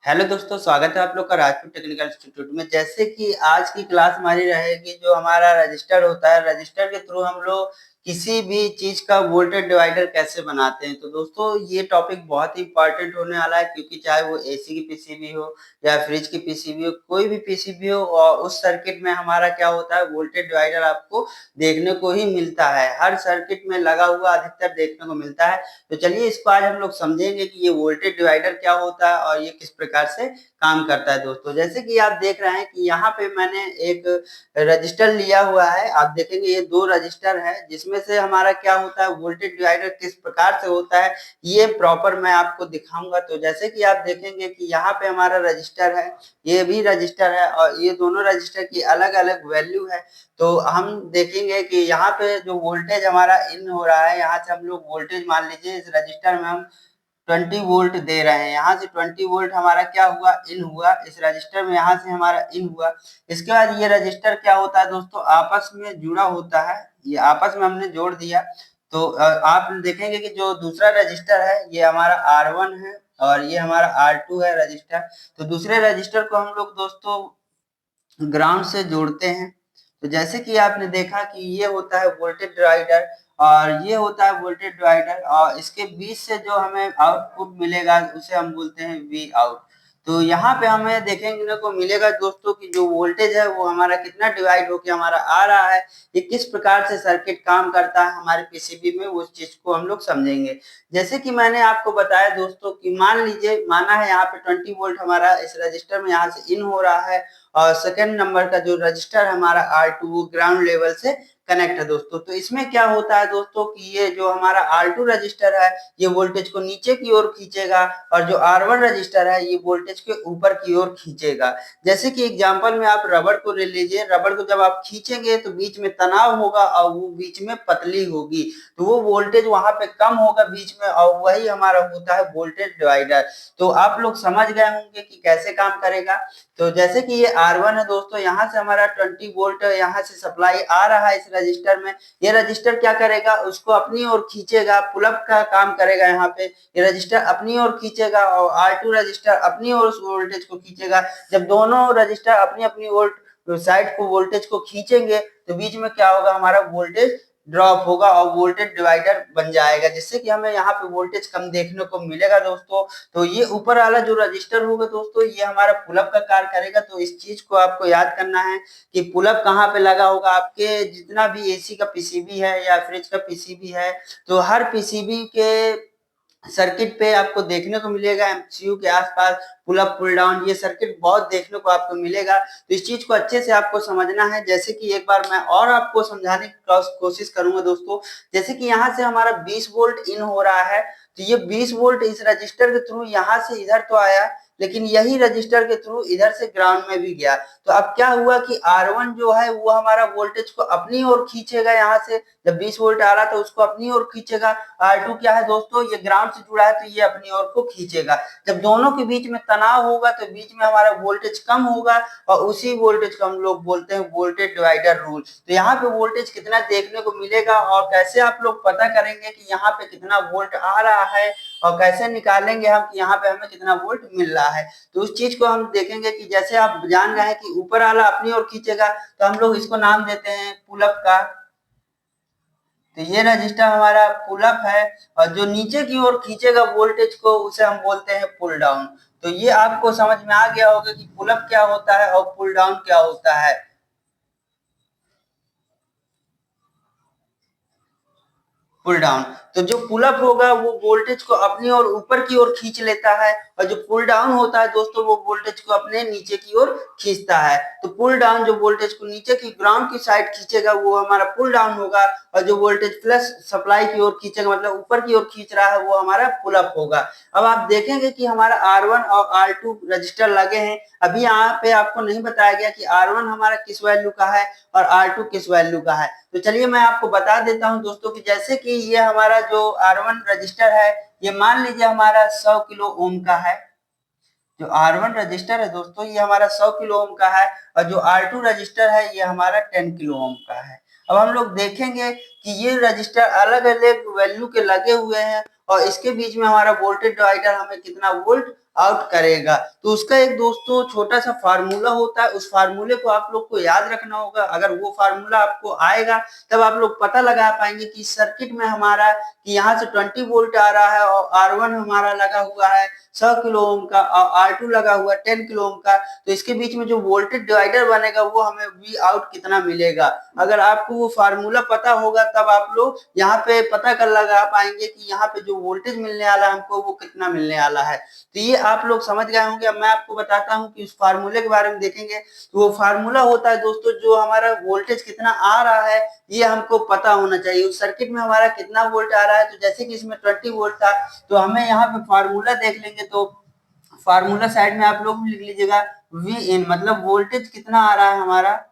Hello दोस्तों, स्वागत है आप लोग का राजपूत टेक्निकल इंस्टीट्यूट में। जैसे कि आज की क्लास हमारी रहेगी, जो हमारा रजिस्टर होता है, रजिस्टर के थ्रू हम लोग किसी भी चीज का वोल्टेज डिवाइडर कैसे बनाते हैं। तो दोस्तों ये टॉपिक बहुत ही इंपॉर्टेंट होने वाला है, क्योंकि चाहे वो एसी की पीसीबी हो या फ्रिज की पीसीबी हो, कोई भी पीसीबी हो, और उस सर्किट में हमारा क्या होता है, वोल्टेज डिवाइडर आपको देखने को ही मिलता है। हर सर्किट में लगा हुआ अधिकतर देखने को मिलता है। तो चलिए इसको आज हम लोग समझेंगे कि ये वोल्टेज डिवाइडर क्या होता है और ये किस प्रकार से काम करता है। दोस्तों जैसे कि आप देख रहे हैं कि यहाँ पे मैंने एक रजिस्टर लिया हुआ है। आप देखेंगे ये दो रजिस्टर है, जिसमें से हमारा क्या होता है, वोल्टेज डिवाइडर किस प्रकार से होता है ये प्रॉपर मैं आपको दिखाऊंगा। तो जैसे कि आप देखेंगे कि यहाँ पे हमारा रजिस्टर है, ये भी रजिस्टर है, और ये दोनों रजिस्टर की अलग अलग वैल्यू है। तो हम देखेंगे कि यहाँ पे जो वोल्टेज हमारा इन हो रहा है, यहाँ से हम लोग वोल्टेज मान लीजिए इस रजिस्टर में हम 20 वोल्ट दे रहे हैं। यहाँ से 20 वोल्ट हमारा क्या हुआ, इन हुआ इस रजिस्टर में, यहाँ से हमारा इन हुआ। इसके बाद ये रजिस्टर क्या होता है दोस्तों, आपस में जुड़ा होता है। ये आपस में हमने जोड़ दिया। तो आप देखेंगे कि जो दूसरा रजिस्टर है ये हमारा R1 है, और ये हमारा R2 है रजिस्टर। तो दूसरे रजिस्टर को हम लोग दोस्तों ग्राउंड से जोड़ते हैं। तो जैसे कि आपने देखा कि ये होता है वोल्टेज डिवाइडर, और ये होता है वोल्टेज डिवाइडर, और इसके बीच से जो हमें आउटपुट मिलेगा उसे हम बोलते हैं वी आउट। तो यहाँ पे हमें देखेंगे को मिलेगा दोस्तों कि जो वोल्टेज है वो हमारा कितना डिवाइड होकर हमारा आ रहा है, ये किस प्रकार से सर्किट काम करता है हमारे पीसीबी में, उस चीज को हम लोग समझेंगे। जैसे कि मैंने आपको बताया दोस्तों कि मान लीजिए, माना है यहाँ पे 20 वोल्ट हमारा इस रजिस्टर में यहाँ से इन हो रहा है, और सेकेंड नंबर का जो रजिस्टर हमारा R2 वो ग्राउंड लेवल से कनेक्ट है दोस्तों। तो इसमें क्या होता है दोस्तों कि ये जो हमारा R2 रजिस्टर है ये वोल्टेज को नीचे की ओर खींचेगा, और जो R1 रजिस्टर है ये वोल्टेज के ऊपर की ओर खींचेगा। जैसे कि एग्जांपल में आप रबड़ को ले लीजिए, रबड़ को जब आप खींचेंगे तो बीच में तनाव होगा और वो बीच में पतली होगी, तो वो वोल्टेज वहां पे कम होगा बीच में, और वही हमारा होता है वोल्टेज डिवाइडर। तो आप लोग समझ गए होंगे कि कैसे काम करेगा। तो जैसे कि ये R1 है दोस्तों, यहाँ से हमारा 20 वोल्ट यहाँ से सप्लाई आ रहा है इस रजिस्टर में। ये रजिस्टर क्या करेगा, उसको अपनी ओर खींचेगा, पुल अप का काम करेगा। यहाँ पे ये रजिस्टर अपनी ओर खींचेगा और R2 रजिस्टर अपनी ओर उस वोल्टेज को खींचेगा। जब दोनों रजिस्टर अपनी अपनी वोल्ट साइड को वोल्टेज को खींचेंगे तो बीच में क्या होगा, हमारा वोल्टेज ड्रॉप होगा और वोल्टेज डिवाइडर बन जाएगा, जिससे कि हमें यहाँ पे वोल्टेज कम देखने को मिलेगा दोस्तों। तो ये ऊपर वाला जो रजिस्टर होगा दोस्तों, ये हमारा पुलअप का कार्य करेगा। तो इस चीज को आपको याद करना है कि पुलअप कहाँ पे लगा होगा, आपके जितना भी एसी का पीसीबी है या फ्रिज का पीसीबी है, तो हर पीसीबी के सर्किट पे आपको देखने को मिलेगा एमसीयू के आसपास पुल अप पुल डाउन, ये सर्किट बहुत देखने को आपको मिलेगा। तो इस चीज को अच्छे से आपको समझना है। जैसे कि एक बार मैं और आपको समझाने की कोशिश करूंगा दोस्तों। जैसे कि यहाँ से हमारा 20 वोल्ट इन हो रहा है, तो ये 20 वोल्ट इस रजिस्टर के थ्रू यहाँ से इधर तो आया, लेकिन यही रजिस्टर के थ्रू इधर से ग्राउंड में भी गया। तो अब क्या हुआ कि R1 जो है वो हमारा वोल्टेज को अपनी ओर खींचेगा। यहाँ से जब 20 वोल्ट आ रहा था उसको अपनी ओर खींचेगा। R2 क्या है दोस्तों, ये ग्राउंड से जुड़ा है तो ये अपनी ओर को खींचेगा। जब दोनों के बीच में तनाव होगा तो बीच में हमारा वोल्टेज कम होगा, और उसी वोल्टेज को हम लोग बोलते हैं वोल्टेज डिवाइडर रूल। तो यहाँ पे वोल्टेज कितना देखने को मिलेगा और कैसे आप लोग पता करेंगे कि यहाँ पे कितना वोल्ट आ रहा है, और कैसे निकालेंगे हम कि यहाँ पे हमें कितना वोल्ट मिल रहा है, तो उस चीज को हम देखेंगे। कि जैसे आप जान रहे हैं कि ऊपर वाला अपनी ओर खींचेगा, तो हम लोग इसको नाम देते हैं पुल अप का। तो ये रजिस्टर हमारा पुल अप है, और जो नीचे की ओर खींचेगा वोल्टेज को उसे हम बोलते हैं पुल डाउन। तो ये आपको समझ में आ गया होगा कि पुल अप क्या होता है और पुल डाउन क्या होता है। पुल डाउन, तो जो पुल अप होगा वो वोल्टेज को अपनी ओर ऊपर की ओर खींच लेता है, और जो पुल डाउन होता है दोस्तों वो वोल्टेज को अपने नीचे की ओर खींचता है। तो पुल डाउन जो वोल्टेज को नीचे की ग्राउंड की साइड खींचेगा वो हमारा पुल डाउन होगा, और जो वोल्टेज प्लस सप्लाई की ओर खींचेगा मतलब ऊपर की ओर खींच रहा है वो हमारा पुल अप होगा। अब आप देखेंगे कि हमारा R1 और R2 रजिस्टर लगे हैं। अभी यहाँ पे आपको नहीं बताया गया कि R1 हमारा किस वैल्यू का है और R2 किस वैल्यू का है। तो चलिए मैं आपको बता देता हूं दोस्तों कि जैसे कि ये हमारा जो R1 रजिस्टर है, ये मान लीजिए हमारा 100 किलो ओम का है। जो R1 रजिस्टर है दोस्तों ये हमारा 100 किलो ओम का है, और जो R2 रजिस्टर है ये हमारा 10 किलो ओम का है। अब हम लोग देखेंगे कि ये रजिस्टर अलग अलग वैल्यू के लगे हुए हैं, और इसके बीच में हमारा वोल्टेज डिवाइडर हमें कितना वोल्ट आउट करेगा। तो उसका एक दोस्तों छोटा सा फार्मूला होता है, उस फार्मूले को आप लोग को याद रखना होगा। अगर वो फार्मूला आपको आएगा तब आप लोग पता लगा पाएंगे कि सर्किट में हमारा कि यहाँ से 20 वोल्ट आ रहा है और R1 हमारा लगा हुआ है 100 किलो ओम का और R2 लगा हुआ है 10 किलो ओम का। तो इसके बीच में जो वोल्टेज डिवाइडर बनेगा वो हमें V आउट कितना मिलेगा। अगर आपको वो फार्मूला पता होगा तब आप लोग यहाँ पे पता कर लगा पाएंगे कि यहाँ पे जो वोल्टेज मिलने वाला है हमको वो कितना मिलने वाला है। तो ये आप लोग समझ गए होंगे। अब मैं आपको बताता हूँ कि उस फार्मूले के बारे में देखेंगे। तो वो फार्मूला होता है दोस्तों जो हमारा वोल्टेज कितना आ रहा है ये हमको पता होना चाहिए। उस सर्किट में हमारा कितना वोल्ट आ रहा है, तो जैसे कि इसमें 20 वोल्ट था तो हमें यहाँ पे फार्मूला देख लेंगे। तो फार्मूला साइड में आप लोग लिख लीजिएगा वी इन, मतलब वोल्टेज कितना आ रहा है हमारा।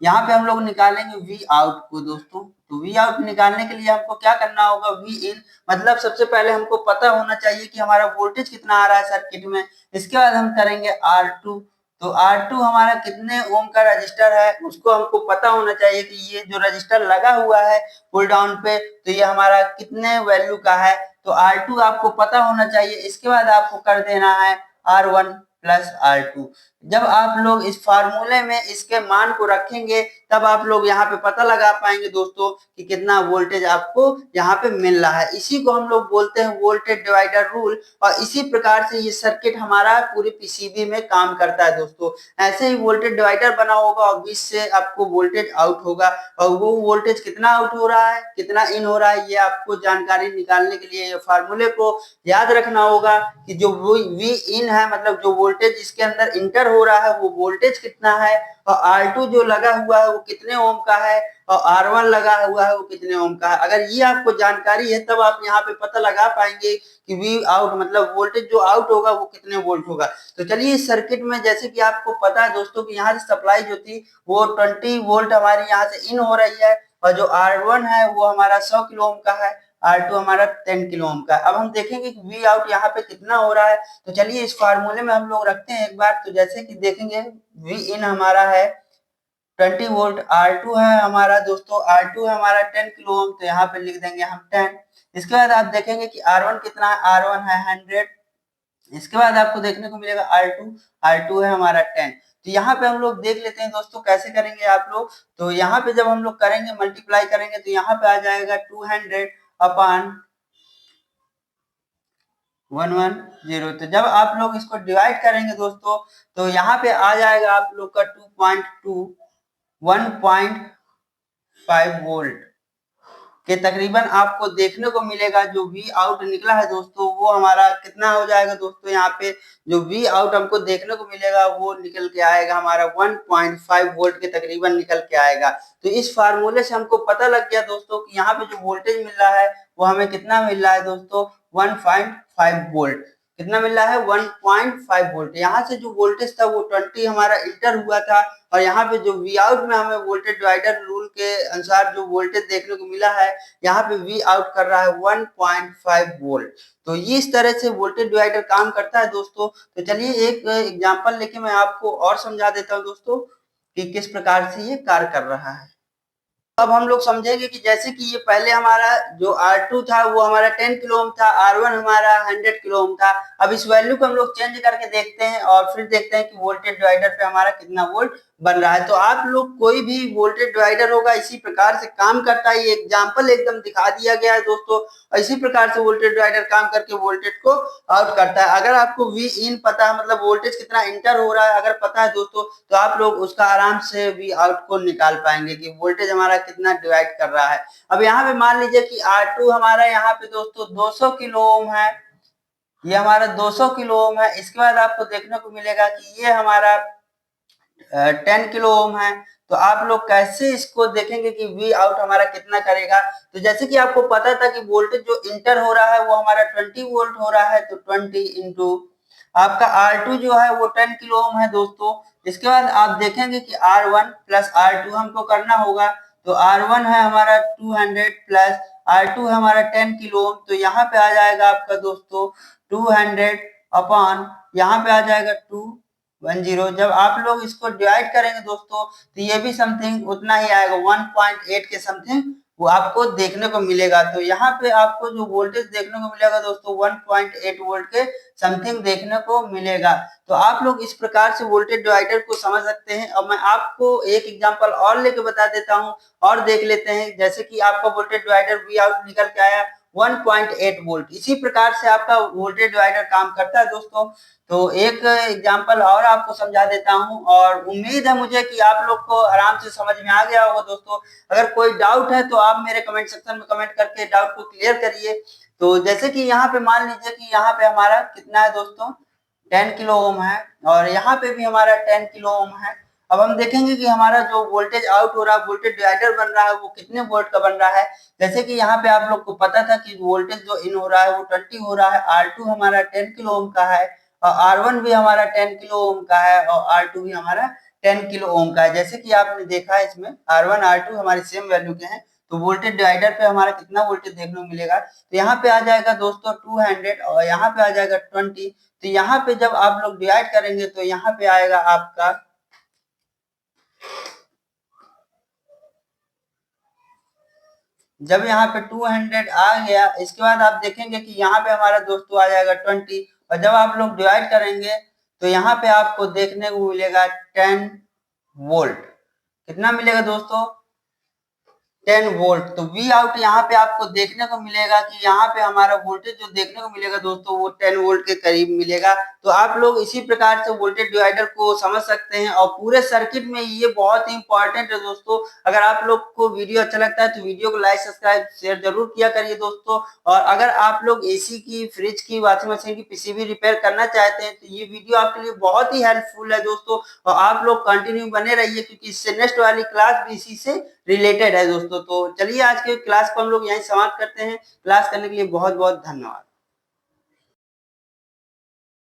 यहाँ पे हम लोग निकालेंगे वी आउट को दोस्तों। तो वी आउट निकालने के लिए हमको क्या करना होगा, वी इन मतलब सबसे पहले हमको पता होना चाहिए कि हमारा वोल्टेज कितना आ रहा है सर्किट में। इसके बाद हम करेंगे R2। तो R2 हमारा कितने ओम का रजिस्टर है उसको हमको पता होना चाहिए कि ये जो रजिस्टर लगा हुआ है पुल डाउन पे तो ये हमारा कितने वैल्यू का है। तो R2 आपको पता होना चाहिए। इसके बाद आपको कर देना है R1 प्लस R2। जब आप लोग इस फार्मूले में इसके मान को रखेंगे तब आप लोग यहाँ पे पता लगा पाएंगे दोस्तों कि कितना वोल्टेज आपको यहाँ पे मिल रहा है। इसी को हम लोग बोलते हैं वोल्टेज डिवाइडर रूल। और इसी प्रकार से ये सर्किट हमारा पूरे पीसीबी में काम करता है दोस्तों। ऐसे ही वोल्टेज डिवाइडर बना होगा और बीच से आपको वोल्टेज आउट होगा और वो वोल्टेज कितना आउट हो रहा है कितना इन हो रहा है ये आपको जानकारी निकालने के लिए फार्मूले को याद रखना होगा कि जो वी इन है मतलब जो वोल्टेज इसके अंदर इंटर हो रहा है वो वोल्टेज कितना है और R2 जो लगा हुआ है वो कितने ओम का है और R1 लगा हुआ है वो कितने ओम का है। अगर ये आपको जानकारी है तब आप यहाँ पे पता लगा पाएंगे कि वी आउट मतलब वोल्टेज जो आउट होगा वो कितने वोल्ट होगा। तो चलिए इस सर्किट में जैसे कि आपको पता है दोस्तों कि यहाँ से सप्लाई जो थी वो 20 वोल्ट हमारी यहाँ से इन हो रही है और जो R1 है वो हमारा 100 किलो ओम का है, R2 हमारा 10 किलो ओम का। अब हम देखेंगे कि वी आउट यहाँ पे कितना हो रहा है। तो चलिए इस फार्मूले में हम लोग रखते हैं एक बार। तो जैसे कि देखेंगे वी इन हमारा है 20 वोल्ट, R2 है हमारा दोस्तों R2 है हमारा 10 किलो ओम। तो यहाँ पे लिख देंगे हम 10। इसके बाद आप देखेंगे कि R1 कितना है, R1 है 100। इसके बाद आपको देखने को मिलेगा R2 है हमारा 10। तो यहाँ पे हम लोग देख लेते हैं दोस्तों कैसे करेंगे आप लोग। तो यहाँ पे जब हम लोग करेंगे मल्टीप्लाई करेंगे तो यहाँ पे आ जाएगा 200 अपॉन 110। तो जब आप लोग इसको डिवाइड करेंगे दोस्तों तो यहाँ पे आ जाएगा आप लोग का 2.2 1.5 वोल्ट के तकरीबन आपको देखने को मिलेगा। जो वी आउट निकला है दोस्तों वो हमारा कितना हो जाएगा दोस्तों, यहाँ पे जो वी आउट हमको देखने को मिलेगा वो निकल के आएगा हमारा 1.5 वोल्ट के तकरीबन निकल के आएगा। तो इस फार्मूले से हमको पता लग गया दोस्तों कि यहाँ पे जो वोल्टेज मिल रहा है वो हमें कितना मिल रहा है दोस्तों 1.5 वोल्ट। कितना मिल रहा है 1.5 वोल्ट। यहाँ से जो वोल्टेज था वो 20 हमारा इंटर हुआ था और यहाँ पे जो वी आउट में हमें वोल्टेज डिवाइडर रूल के अनुसार जो वोल्टेज देखने को मिला है यहाँ पे वी आउट कर रहा है 1.5 वोल्ट। तो ये इस तरह से वोल्टेज डिवाइडर काम करता है दोस्तों। तो चलिए एक एग्जांपल लेके मैं आपको और समझा देता हूँ दोस्तों कि किस प्रकार से ये कार्य कर रहा है। अब हम लोग समझेंगे कि जैसे कि ये पहले हमारा जो R2 था वो हमारा 10 किलो ओम था, R1 हमारा 100 किलो ओम था। अब इस वैल्यू को हम लोग चेंज करके देखते हैं और फिर देखते हैं कि वोल्टेज डिवाइडर पे हमारा कितना वोल्ट बन रहा है। तो आप लोग कोई भी वोल्टेज डिवाइडर होगा इसी प्रकार से काम करता है। ये एग्जांपल एकदम दिखा दिया गया है दोस्तों। इसी प्रकार से वोल्टेज डिवाइडर काम करके वोल्टेज को आउट करता है। अगर आपको वी इन पता है मतलब वोल्टेज कितना इंटर हो रहा है अगर पता है दोस्तों तो आप लोग उसका आराम से वी आउट को निकाल पाएंगे कि वोल्टेज हमारा कितना डिवाइड कर रहा है। अब यहाँ पे मान लीजिए कि R2 हमारा यहाँ पे दोस्तों 200 किलो ओम है, ये हमारा 200 किलो ओम है। इसके बाद आपको देखने को मिलेगा कि ये हमारा 10 किलो ओम है। तो आप लोग कैसे इसको देखेंगे कि वी आउट हमारा कितना करेगा। तो जैसे कि आपको पता था कि वोल्टेज जो इंटर हो रहा है वो हमारा 20 वोल्ट हो रहा है। तो 20 इंटू आपका R2 जो है वो 10 किलो ओम है दोस्तों। इसके बाद आप देखेंगे कि R1 प्लस R2 हमको करना होगा। तो R1 है हमारा 200 प्लस R2 है हमारा 10 किलो ओम। तो यहाँ पे आ जाएगा आपका दोस्तों 200 अपॉन यहाँ पे आ जाएगा 210। जब आप लोग इसको डिवाइड करेंगे दोस्तों तो ये भी समथिंग उतना ही आएगा 1.8 के समथिंग वो आपको देखने को मिलेगा। तो यहाँ पे आपको जो वोल्टेज देखने को मिलेगा दोस्तों 1.8 वोल्ट के समथिंग देखने को मिलेगा। तो आप लोग इस प्रकार से वोल्टेज डिवाइडर को समझ सकते हैं। अब मैं आपको एक एग्जांपल और लेके बता देता हूं और देख लेते हैं। जैसे कि आपका वोल्टेज डिवाइडर वी आउट निकल के आया 1.8 वोल्ट। इसी प्रकार से आपका वोल्टेज डिवाइडर काम करता है दोस्तों। तो एक एग्जांपल और आपको समझा देता हूं और उम्मीद है मुझे कि आप लोग को आराम से समझ में आ गया होगा दोस्तों। अगर कोई डाउट है तो आप मेरे कमेंट सेक्शन में कमेंट करके डाउट को क्लियर करिए। तो जैसे कि यहाँ पे मान लीजिए कि यहाँ पे हमारा कितना है दोस्तों 10 किलो ओम है और यहाँ पे भी हमारा 10 किलो ओम है। अब हम देखेंगे कि हमारा जो वोल्टेज आउट हो रहा है, वोल्टेज डिवाइडर बन रहा है, वो कितने वोल्ट का बन रहा है। जैसे कि यहाँ पे आप लोग को पता था कि वोल्टेज जो इन हो रहा है वो 20 हो रहा है। R2 हमारा 10 किलो ओम का है और R1 भी हमारा 10 किलो ओम का है और R2 भी हमारा 10 किलो ओम का है। जैसे कि आपने देखा है इसमें R1 R2 हमारे सेम वैल्यू के हैं। तो वोल्टेज डिवाइडर पे हमारा कितना वोल्टेज देखने को मिलेगा, तो यहाँ पे आ जाएगा दोस्तों 200 और यहाँ पे आ जाएगा 20। तो यहाँ पे जब आप लोग डिवाइड करेंगे तो यहाँ पे आएगा आपका जब यहाँ पे 200 आ गया, इसके बाद आप देखेंगे कि यहाँ पे हमारा दोस्तों आ जाएगा 20 और जब आप लोग डिवाइड करेंगे तो यहाँ पे आपको देखने को मिलेगा 10 वोल्ट। कितना मिलेगा दोस्तों 10 वोल्ट। तो वी आउट यहाँ पे आपको देखने को मिलेगा कि यहाँ पे हमारा वोल्टेज जो देखने को मिलेगा दोस्तों वो 10 वोल्ट के करीब मिलेगा। तो आप लोग इसी प्रकार से वोल्टेज डिवाइडर को समझ सकते हैं और पूरे सर्किट में ये बहुत ही इंपॉर्टेंट है दोस्तों। अगर आप लोग को वीडियो अच्छा लगता है तो वीडियो को लाइक सब्सक्राइब शेयर जरूर किया करिए दोस्तों। और अगर आप लोग एसी की, फ्रिज की, वॉशिंग मशीन की पीसीबी रिपेयर करना चाहते हैं तो ये वीडियो आपके लिए बहुत ही हेल्पफुल है दोस्तों। और आप लोग कंटिन्यू बने रहिए क्योंकि इससे नेक्स्ट वाली क्लास भी इसी से रिलेटेड है दोस्तों। तो चलिए आज के क्लास को हम लोग यहीं समाप्त करते हैं। क्लास करने के लिए बहुत बहुत धन्यवाद।